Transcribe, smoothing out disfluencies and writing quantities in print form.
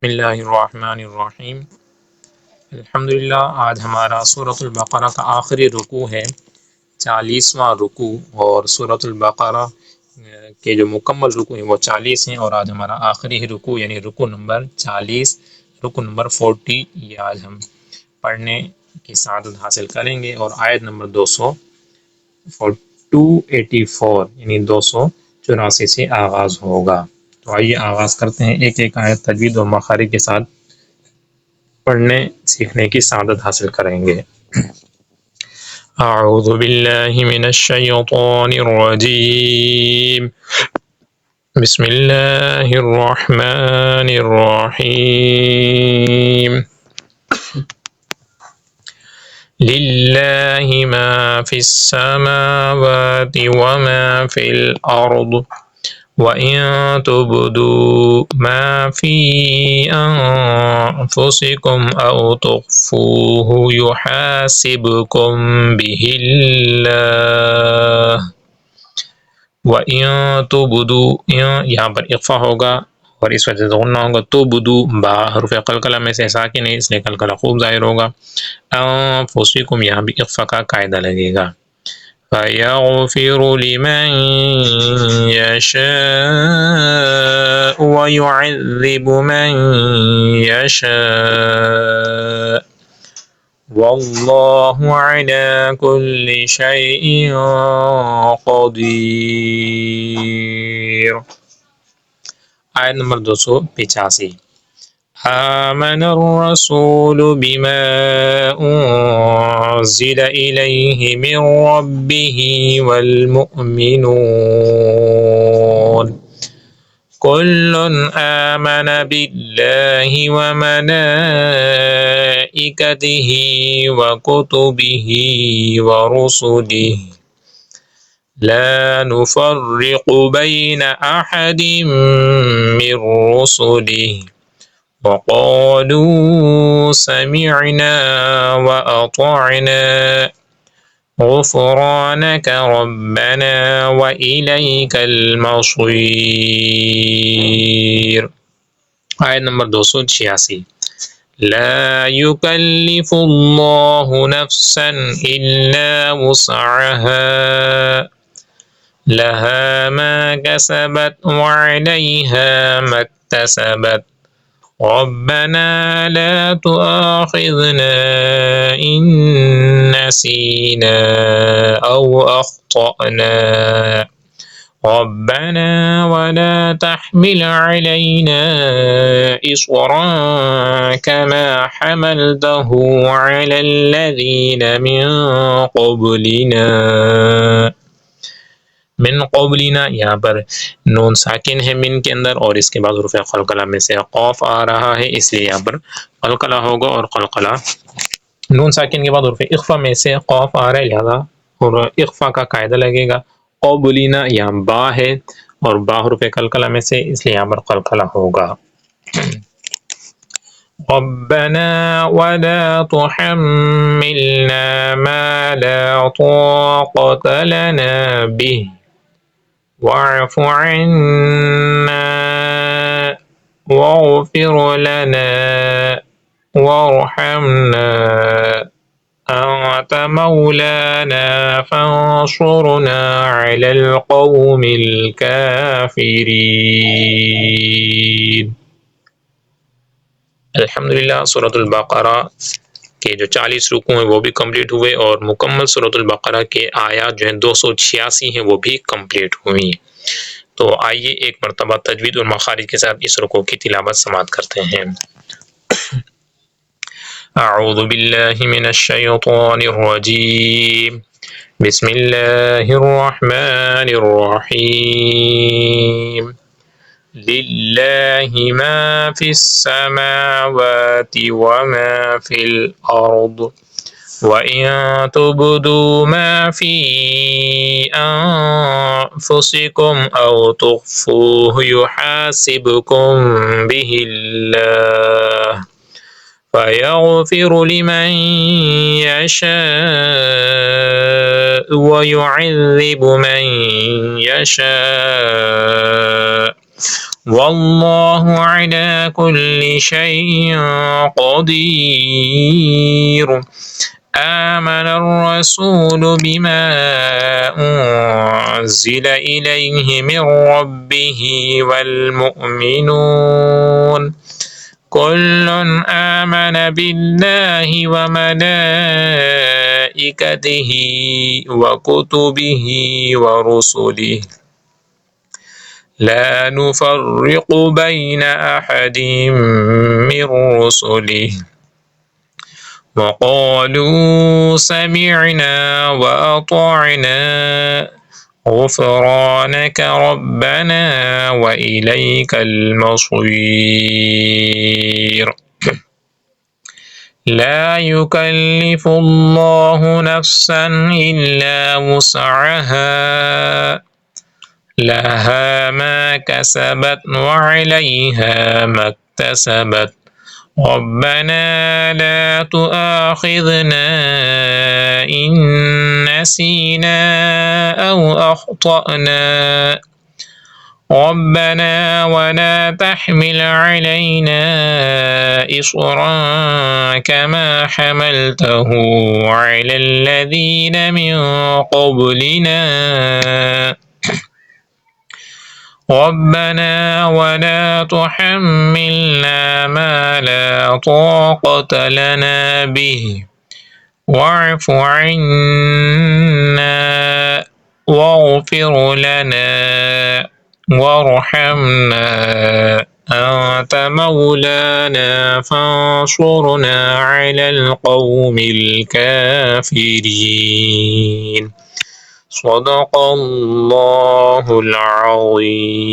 बिस्मिल्लाहिर्रहमानिर्रहीम। अल्हम्दुलिल्लाह। आज हमारा सूरतुल बक़रा का आखिरी रुकू है, 40वां रुकू। और सूरतुल बक़रा के जो मुकम्मल रुकू हैं वो 40 हैं, और आज हमारा आखिरी ही रुकू यानी रुकू नंबर 40, रुकू नंबर 40 ये आज हम पढ़ने की सआदत हासिल करेंगे। और आयत नंबर 284 यानी 284 से आगाज़ होगा। तो आइए आगाज़ करते हैं, एक एक आयत तजवीद और मखारिज के साथ पढ़ने सीखने की सआदत हासिल करेंगे। अऊज़ु बिल्लाहि मिनश शैतानिर रजीम। बिस्मिल्लाहिर रहमानिर रहीम। लिल्लाहि मा फिस समावाति व मा फिल अर्द व इन तुब्दू मा फी अनफुसिकुम औ तुख्फूहु युहासिबकुम बिहिल्लाह व इन तुब्दू, यहाँ पर इख्फा होगा और इस वजह से गुन्ना होगा। तुब्दू बा हर्फ कलकला में से साकिन है, इसलिए कलकला खूब ज़ाहिर होगा। अनफुसिकुम यहाँ भी इख्फा का कायदा लगेगा। फयग़फ़िरु लिमन यशाअ व युअज़्ज़िबु मन यशाअ वल्लाहु अला कुल्लि शैइन क़दीर। आयत नंबर 285। आमनर रसूलु बिमा उन्ज़िल इलैहि मिन रब्बिहि वल मुअ्मिनून कुल्लुन आमन बिल्लाहि व मलाइकतिहि व कुतुबिहि व रुसुलिहि ला नुफ़र्रिक़ु बैन अहदिम मिन रुसुलिहि व क़ालू समिअना व अतअना गुफ़्रानक रब्बना व इलैकल मसीर। आयत नंबर 286। ला युकल्लिफुल्लाहु नफ्सन इल्ला वुस्अहा लहा मा कसबत व अलैहा मक्तसबत रब्बना ला तुआखिज़ना इन नसीना औ अख्तअना रब्बना वला तहमिल अलैना इस्रन कमा हमलतहु अलल्लज़ीना मिन क़ब्लिना। यहाँ पर नून साकिन है मिन के अंदर, और इसके बाद हुरूफ़ क़लक़ला में से क़ाफ आ रहा है, इसलिए यहाँ पर क़लक़ला होगा। और क़लक़ला नून साकिन के बाद हुरूफ़ इख्फ़ा में से क़ाफ आ रहा है, लिहाजा और इख्फ़ा का कायदा लगेगा। क़ब्लिना यहाँ बा है और बा हुरूफ़ क़लक़ला में से, इसलिए यहाँ पर क़लक़ला होगा। रब्बना वला तुहम्मिलना मा ला ताक़त लना बिहि वाअफ़ु अन्ना वग़फ़िर लना वरहमना अंत मौलाना फंसुरना अलल क़ौमिल काफ़िरीन। अल्हम्दुलिल्लाह। सूरतुल बक़रा के जो 40 रुकू हैं वो भी कंप्लीट हुए, और मुकम्मल सूरतुल बक़रा के आयात जो हैं 286 हैं वो भी कंप्लीट हुई। तो आइए एक मरतबा तजवीद और मखारिज के साथ इस रुकू की तिलावत समाअत करते हैं। अऊज़ु बिल्लाहि मिनश शैतानिर रजीम। बिस्मिल्लाहिर रहमानिर रहीम। लिल्लाहि मा फिस समावाति व मा फिल अर्द व इन तुब्दू मा फी अनफुसिकुम औ तुख्फूहु युहासिबकुम बिहिल्लाह फयग़फ़िरु लिमन यशाअ व युअज़्ज़िबु मन यशाअ والله على كل شيء قدير. آمن الرسول بما أنزل إليه من ربه والمؤمنون كل آمن بالله وملائكته وكتبه ورسله لا نفرق بين أحد من رسله وقالوا سمعنا وأطعنا غفرانك ربنا وإليك المصير. لا يكلف الله نفسا إلا وسعها لها ما كسبت وعليها ما اكتسبت ربنا لا تؤاخذنا إن نسينا أو أخطأنا ربنا ولا تحمل علينا إصرا كما حملته على الذين من قبلنا ربنا ولا تحملنا ما لا طاقة لنا به واعف عنا واغفر لنا وارحمنا أنت مولانا فانصرنا على القوم الكافرين. صدق الله العظيم.